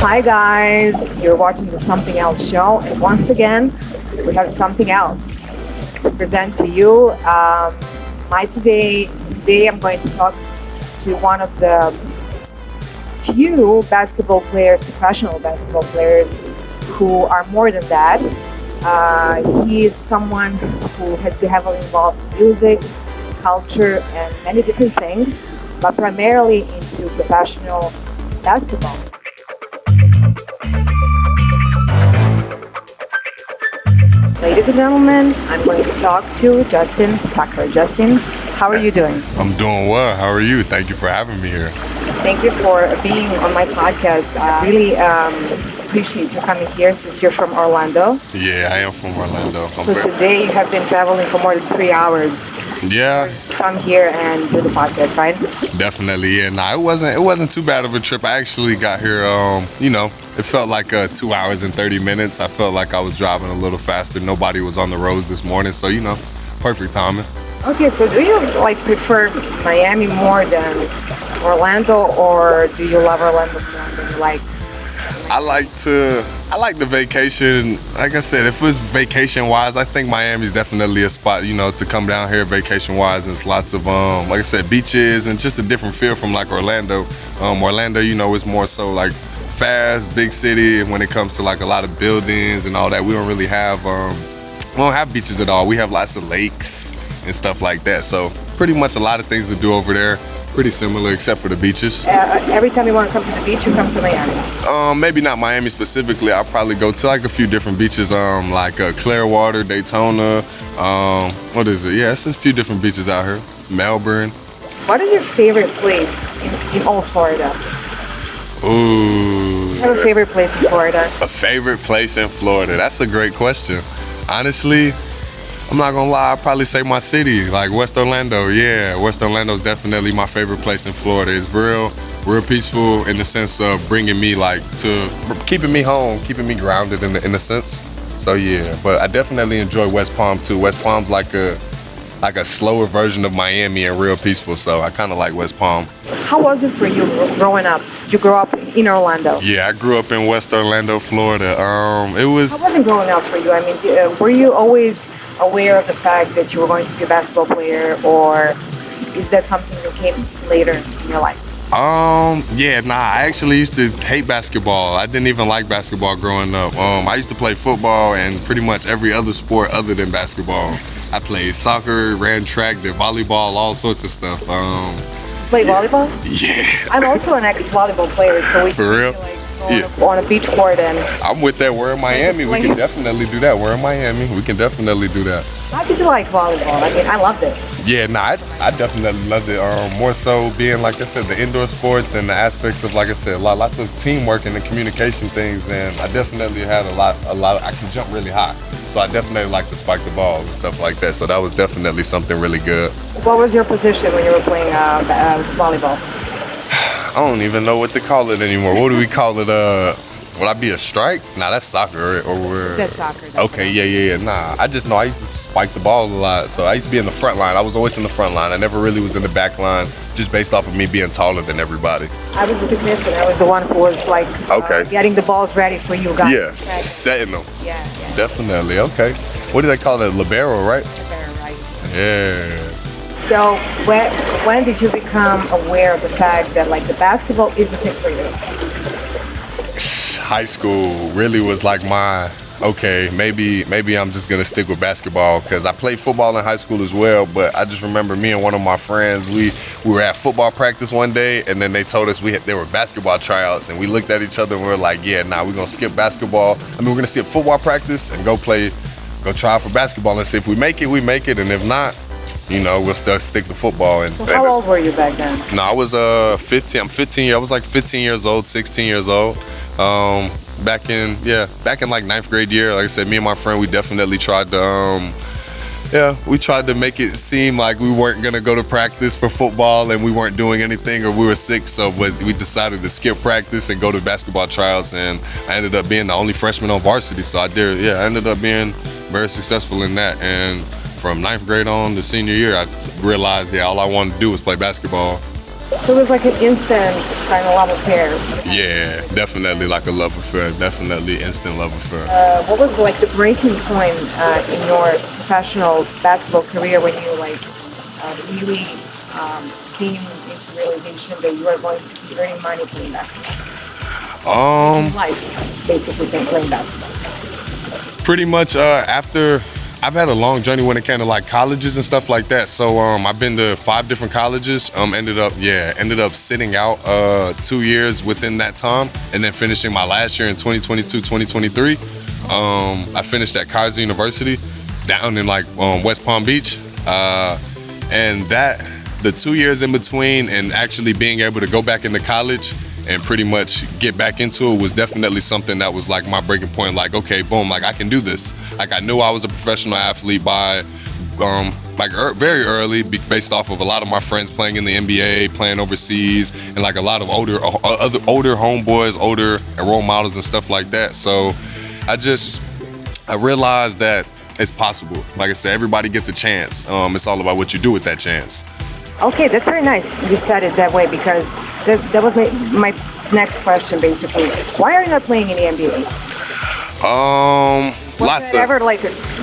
Hi guys, you're watching the Something Else show, and once again, we have something else to present to you. Today I'm going to talk to one of the few basketball players, professional basketball players, who are more than that. He is someone who has been heavily involved in music, culture, and many different things, but primarily into professional basketball. Ladies and gentlemen, I'm going to talk to Justin Tucker. Justin, how are you doing? I'm doing well. How are you? Thank you for having me here. Thank you for being on my podcast. I really appreciate you coming here since you're from Orlando. Yeah, I am from Orlando. Today you have been traveling for more than 3 hours. Yeah. To come here and do the podcast, right? Definitely, yeah. Nah, it wasn't too bad of a trip. I actually got here, it felt like 2 hours and 30 minutes. I felt like I was driving a little faster. Nobody was on the roads this morning, so, perfect timing. Okay, so do you prefer Miami more than Orlando, or do you love Orlando more than you like? I like the vacation. Like I said, if it's vacation-wise, I think Miami's definitely a spot, to come down here vacation-wise. And it's lots of, like I said, beaches and just a different feel from like Orlando. Orlando, is more so like fast, big city. And when it comes to like a lot of buildings and all that, we don't really have, we don't have beaches at all. We have lots of lakes and stuff like that. So pretty much a lot of things to do over there. Pretty similar, except for the beaches. Every time you want to come to the beach, you come to Miami? Maybe not Miami specifically. I'll probably go to like a few different beaches, like Clearwater, Daytona. What is it? Yeah, it's a few different beaches out here. Melbourne. What is your favorite place in all Florida? Ooh. You have a favorite place in Florida? A favorite place in Florida? That's a great question. Honestly, I'm not gonna lie, I'd probably say my city, like West Orlando. Yeah, West Orlando's definitely my favorite place in Florida. It's real peaceful in the sense of bringing me keeping me home, keeping me grounded in a sense. So yeah, but I definitely enjoy West Palm too. West Palm's like a slower version of Miami and real peaceful, so I kind of like West Palm. How was it for you growing up? Did you grow up in Orlando? Yeah, I grew up in West Orlando, Florida. How was it growing up for you? I mean, were you always aware of the fact that you were going to be a basketball player, or is that something that came later in your life? I actually used to hate basketball. I didn't even like basketball growing up. I used to play football and pretty much every other sport other than basketball. I played soccer, ran track, did volleyball, all sorts of stuff. Play volleyball? Yeah. I'm also an ex-volleyball player, so we For real? On a beach court and... I'm with that. We're in Miami. We can definitely do that. We're in Miami. We can definitely do that. How did you like volleyball? I mean, I loved it. Yeah, I definitely loved it. More so being, like I said, the indoor sports and the aspects of, like I said, lots of teamwork and the communication things. And I definitely had a lot. I can jump really high, so I definitely like to spike the balls and stuff like that. So that was definitely something really good. What was your position when you were playing volleyball? I don't even know what to call it anymore. What do we call it? Would I be a strike? Nah, that's soccer. That's soccer. Definitely. Okay, yeah. Nah, I just know I used to spike the ball a lot. So I used to be in the front line. I was always in the front line. I never really was in the back line, just based off of me being taller than everybody. I was the technician. I was the one who was getting the balls ready for you guys. Yeah, setting them. Yeah. Definitely. Okay. What do they call it? Libero, right? Libero, right. Yeah. So when did you become aware of the fact that the basketball is the thing for you? High school really was like maybe I'm just gonna stick with basketball, because I played football in high school as well. But I just remember me and one of my friends, we were at football practice one day, and then they told us there were basketball tryouts, and we looked at each other and we were like, we're gonna skip basketball. We're gonna skip football practice and go try out for basketball, and see if we make it, we make it, and if not, we'll still stick to football. And so how old were you back then? No, I was 15. I'm 15. I was like 15 years old, 16 years old. Back in like 9th grade year, like I said, me and my friend, we definitely tried to make it seem like we weren't gonna go to practice for football and we weren't doing anything, or we were sick. But we decided to skip practice and go to basketball tryouts, and I ended up being the only freshman on varsity. So I ended up being very successful in that. And from 9th grade on to senior year, I realized all I wanted to do was play basketball. So it was like an instant kind of love affair. Yeah, definitely like a love affair. Definitely instant love affair. What was like the breaking point in your professional basketball career when you like really came into realization that you are going to be earning money playing basketball? Life, basically, playing basketball. Pretty much after. I've had a long journey when it came to like colleges and stuff like that. So I've been to 5 different colleges. Ended up sitting out 2 years within that time, and then finishing my last year in 2022-2023. I finished at Kaiser University down in like West Palm Beach, and that the 2 years in between and actually being able to go back into college and pretty much get back into it was definitely something that was like my breaking point. Like, okay, boom, like I can do this. Like I knew I was a professional athlete by very early, based off of a lot of my friends playing in the NBA, playing overseas, and like a lot of older homeboys, older role models and stuff like that. So I realized that it's possible. Like I said, everybody gets a chance. It's all about what you do with that chance. Okay, that's very nice. You said it that way because that was my next question, basically. Why are you not playing in the NBA? Was it ever like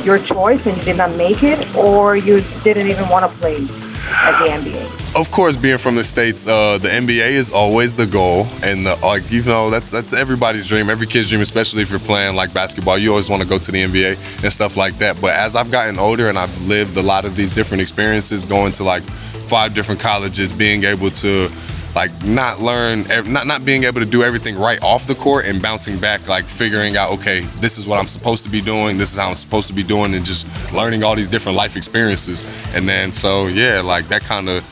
your choice and you did not make it, or you didn't even want to play at the NBA? Of course, being from the States, the NBA is always the goal, and that's everybody's dream, every kid's dream, especially if you're playing like basketball. You always want to go to the NBA and stuff like that. But as I've gotten older and I've lived a lot of these different experiences, going to like 5 different colleges, being able to like not being able to do everything right off the court and bouncing back, like figuring out, okay, this is what I'm supposed to be doing, this is how I'm supposed to be doing, and just learning all these different life experiences. And then so yeah, like that kind of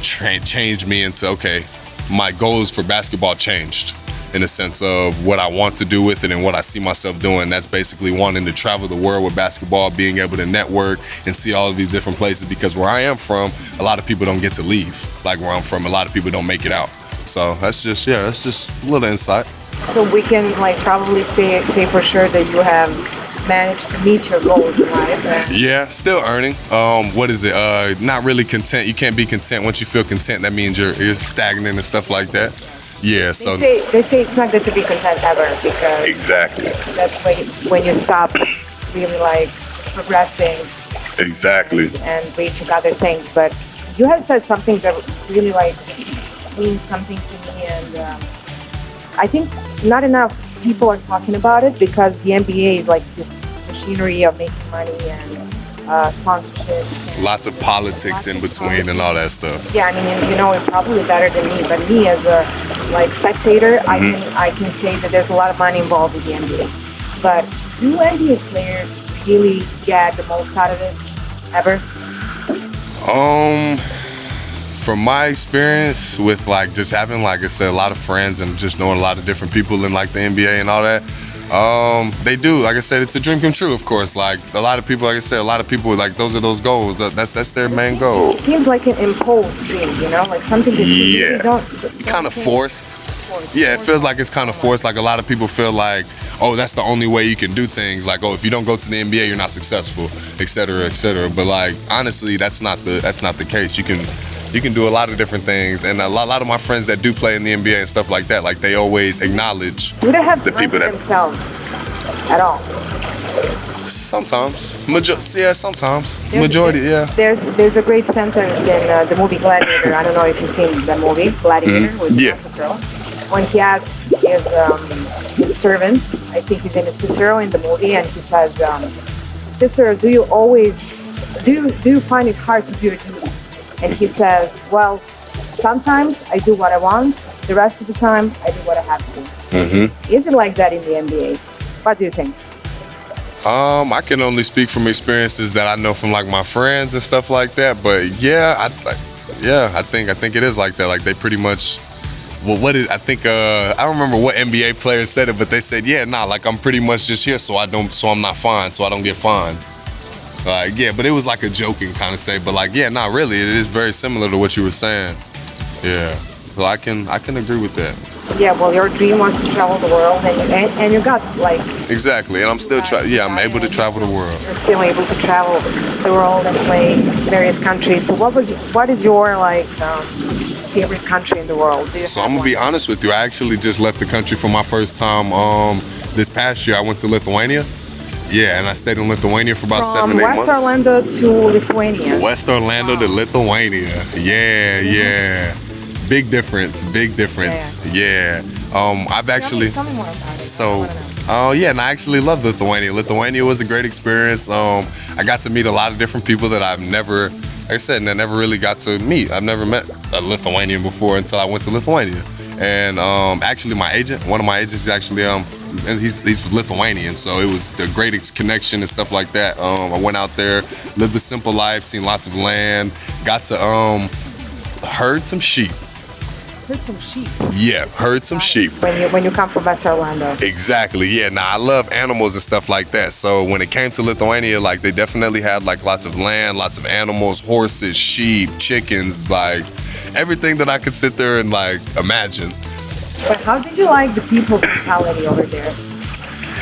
changed me into, okay, my goals for basketball changed in a sense of what I want to do with it and what I see myself doing. That's basically wanting to travel the world with basketball, being able to network and see all of these different places, because where I am from, a lot of people don't get to leave. Like where I'm from, a lot of people don't make it out. So that's just a little insight. So we can like probably say for sure that you have managed to meet your goals in life. Yeah, still earning. What is it? Not really content. You can't be content. Once you feel content, that means you're stagnant and stuff like that. Yeah, so they say it's not good to be content ever, because exactly that's when you stop really like progressing. Exactly. And reaching other things. But you have said something that really like means something to me, and I think not enough people are talking about it, because the NBA is like this machinery of making money and sponsorships. Lots of politics in between and all that stuff. Yeah, I mean, you know it probably better than me, but me as a like spectator, I can say that there's a lot of money involved with the NBA. But do NBA players really get the most out of it ever? From my experience with like just having, like I said, a lot of friends and just knowing a lot of different people in like the NBA and all that, they do. Like I said, it's a dream come true, of course. Like a lot of people, like I said, a lot of people, like those are those goals. That's their main goal. It seems like an imposed dream, you know, like something that you don't kind of forced. Yeah, it feels like it's kind of forced. Like a lot of people feel like, oh, that's the only way you can do things. Like, oh, if you don't go to the NBA, you're not successful, et cetera, et cetera. But like, honestly, that's not the case. You can do a lot of different things, and a lot of my friends that do play in the NBA and stuff like that, like they always acknowledge do they have the people that themselves at all. Sometimes, sometimes. Majority, yeah. There's a great sentence in the movie Gladiator. I don't know if you've seen the movie Gladiator with Russell Crowe. When he asks his servant, I think his name is Cicero in the movie, and he says, Cicero, do you find it hard to do your duty? And he says, well, sometimes I do what I want, the rest of the time I do what I have to do. Mm-hmm. Is it like that in the NBA? What do you think? I can only speak from experiences that I know from like my friends and stuff like that. But yeah, I think it is like that. Like they pretty much. Well, I don't remember what NBA players said it, but they said, like I'm pretty much just here so I'm not fined, so I don't get fined. But it was like a joking kind of say, but not really. It is very similar to what you were saying. Yeah, so I can agree with that. Yeah, well, your dream was to travel the world, and you got like exactly, and I'm still I'm able to travel the world. You're still able to travel the world and play various countries. So what is your like favorite country in the world? So I'm gonna be honest with you. I actually just left the country for my first time. This past year, I went to Lithuania. Yeah, and I stayed in Lithuania for about 7-8 months. From West Orlando to Lithuania. West Orlando to Lithuania. Yeah. Big difference. Yeah. I've actually. Tell me more about it. So, and I actually love Lithuania. Lithuania was a great experience. I got to meet a lot of different people that I've never, like I said, and I never really got to meet. I've never met a Lithuanian before until I went to Lithuania. And actually, my agent, one of my agents, is actually and he's Lithuanian, so it was a great connection and stuff like that. I went out there, lived a simple life, seen lots of land, got to herd some sheep. Herd some sheep. Yeah, herd some sheep. When you come from West Orlando. Exactly. Yeah. Now I love animals and stuff like that. So when it came to Lithuania, like they definitely had like lots of land, lots of animals, horses, sheep, chickens, like everything that I could sit there and like imagine. But how did you like the people's mentality over there?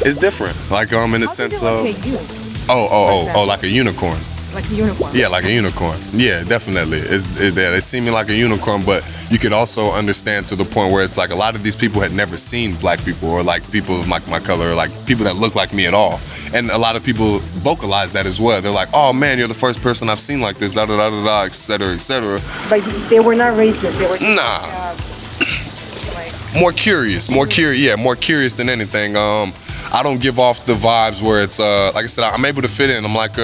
It's different. Like in the sense of like a unicorn. Like a unicorn. Yeah, like a unicorn. Yeah, definitely. They see me like a unicorn, but you could also understand to the point where it's like a lot of these people had never seen black people or like people of my color or like people that look like me at all. And a lot of people vocalize that as well. They're like, oh man, you're the first person I've seen like this, et cetera, et cetera. But they were not racist. They were just more curious than anything. I don't give off the vibes where it's like I said, I'm able to fit in. I'm like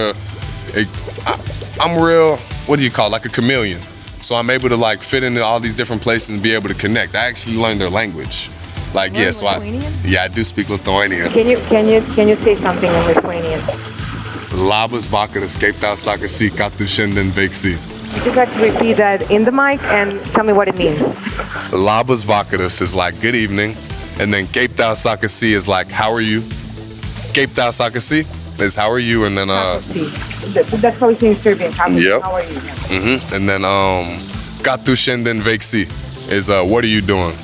I'm real, what do you call it? Like a chameleon. So I'm able to like fit into all these different places and be able to connect. I actually learned their language. Like I do speak Lithuanian. Can you say something in Lithuanian? Labas vakaras, kaip tau sakasi, ką tu šiandien veiksi. You just have to repeat that in the mic and tell me what it means. Labas vakaras is like good evening, and then kaip tau sakasi is like how are you. Kaip tau sakasi is how are you, and then that's how we say in Serbian. How are you? Mm-hmm. And then ką tu šiandien veiksi is what are you doing?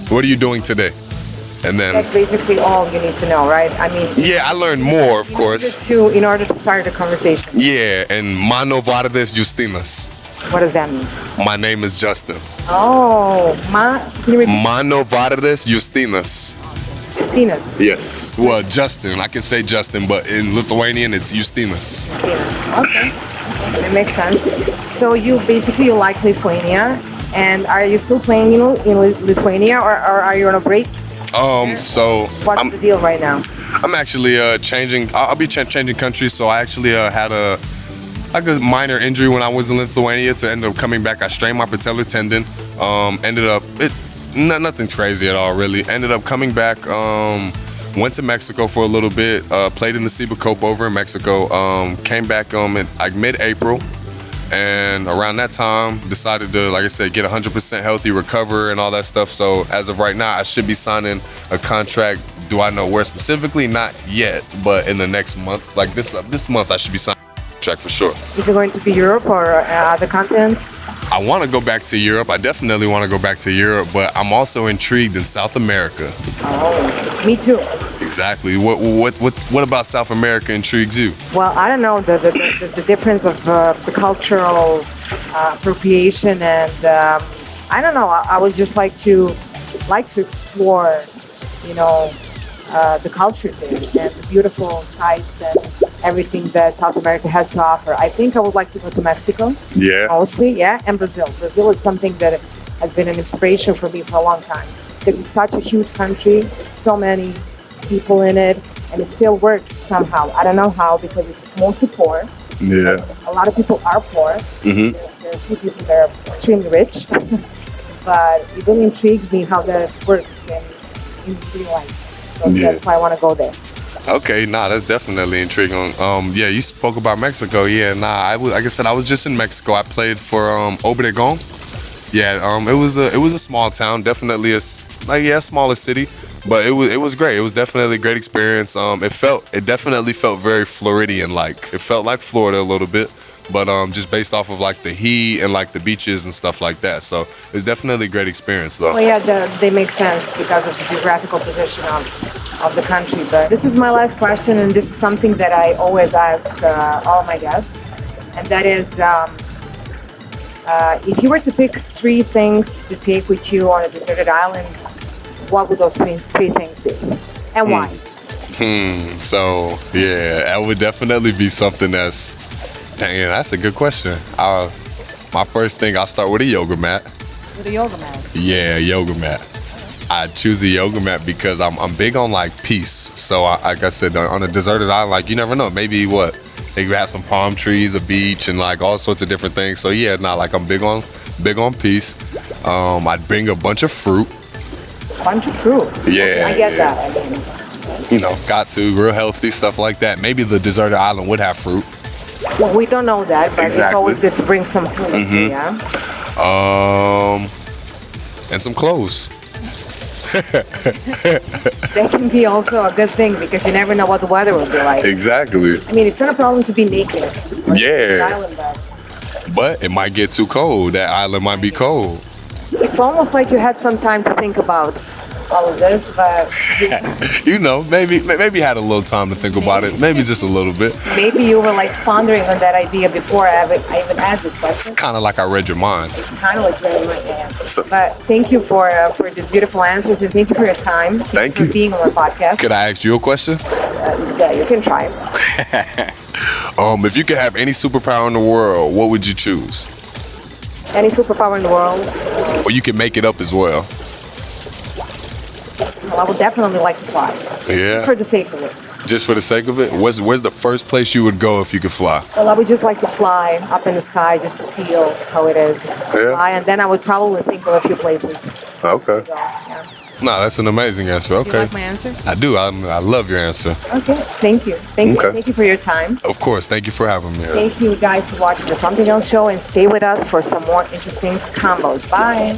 What are you doing today? And then that's basically all you need to know, right? I mean, yeah, I learned more, of course. In order to start the conversation. Yeah, and Mano Vardas Justinas. What does that mean? My name is Justin. Oh, can you repeat? Mano Vardas Justinas. Justinas. Yes. Well, Justin. I can say Justin, but in Lithuanian, it's Justinas. Justinas. Okay. It makes sense. So you like Lithuania, and are you still playing in Lithuania, or are you on a break? So what's the deal right now? I'm actually changing. I'll be changing countries. So I actually had a minor injury when I was in Lithuania. To end up coming back, I strained my patellar tendon. Nothing crazy at all, really. Ended up coming back. Went to Mexico for a little bit. Played in the Ciba Copa over in Mexico. Came back like mid-April. And around that time, decided to, like I said, get 100% healthy, recover, and all that stuff. So as of right now, I should be signing a contract. Do I know where specifically? Not yet, but in the next month, like this month, I should be signing a contract for sure. Is it going to be Europe or other continent? I want to go back to Europe. I definitely want to go back to Europe, but I'm also intrigued in South America. Oh, me too. Exactly. What about South America intrigues you? Well, I don't know the difference of the cultural appropriation, and I don't know. I would just like to explore, the culture there and the beautiful sights and everything that South America has to offer. I think I would like to go to Mexico. Yeah. Mostly, yeah, and Brazil. Brazil is something that has been an inspiration for me for a long time because it's such a huge country, so many people in it, and it still works somehow. I don't know how because it's mostly poor. Yeah. A lot of people are poor. Mm-hmm. There are a few people that are extremely rich, but it really intrigues me how that works in real life. So that's why I want to go there. Okay, that's definitely intriguing. Yeah, you spoke about Mexico. Yeah, like I said, I was just in Mexico. I played for Obregón. Yeah, it was a small town, definitely smaller city, but it was great. It was definitely a great experience. It definitely felt very Floridian-like. It felt like Florida a little bit, but just based off of like the heat and like the beaches and stuff like that. So it was definitely a great experience, though. Well, yeah, they make sense because of the geographical position of the country. But this is my last question, and this is something that I always ask all my guests, and that is, If you were to pick 3 things to take with you on a deserted island, what would those three things be? And why? So, yeah, that would definitely be something that's a good question. My first thing, I'll start with a yoga mat. With a yoga mat? Yeah, yoga mat. I choose a yoga mat because I'm big on like peace. So like I said, on a deserted island, like you never know, maybe they could have some palm trees, a beach, and like all sorts of different things. So yeah, like I'm big on peace. I'd bring a bunch of fruit. Bunch of fruit? Yeah. I get that. Got to, real healthy, stuff like that. Maybe the deserted island would have fruit. Well, we don't know that, but Exactly. It's always good to bring some food, yeah? And some clothes. That can be also a good thing because you never know what the weather will be like. Exactly. I mean, it's not a problem to be naked. Yeah. Island, But it might get too cold. That island might be cold. it's almost like you had some time to think about all of this, but maybe had a little time to think about it. Maybe just a little bit. maybe you were like pondering on that idea before I even asked this question. Kind of like I read your mind. It's kind of like very much, yeah. So- But thank you for these beautiful answers and thank you for your time. Thank for you. being on our podcast. Could I ask you a question? Yeah, you can try. If you could have any superpower in the world, what would you choose? Any superpower in the world? Or you can make it up as well. Well, I would definitely like to fly. Yeah. For the sake of it. Just for the sake of it? Where's the first place you would go if you could fly? Well, I would just like to fly up in the sky just to feel how it is. Yeah. Fly, and then I would probably think of a few places. Okay. to go, yeah. No, that's an amazing answer. Do Okay. you like my answer? I do. I love your answer. Okay, thank you. Thank you. Okay. Thank you for your time. Of course. Thank you for having me. Thank you guys for watching the Something Else show and stay with us for some more interesting combos. Bye.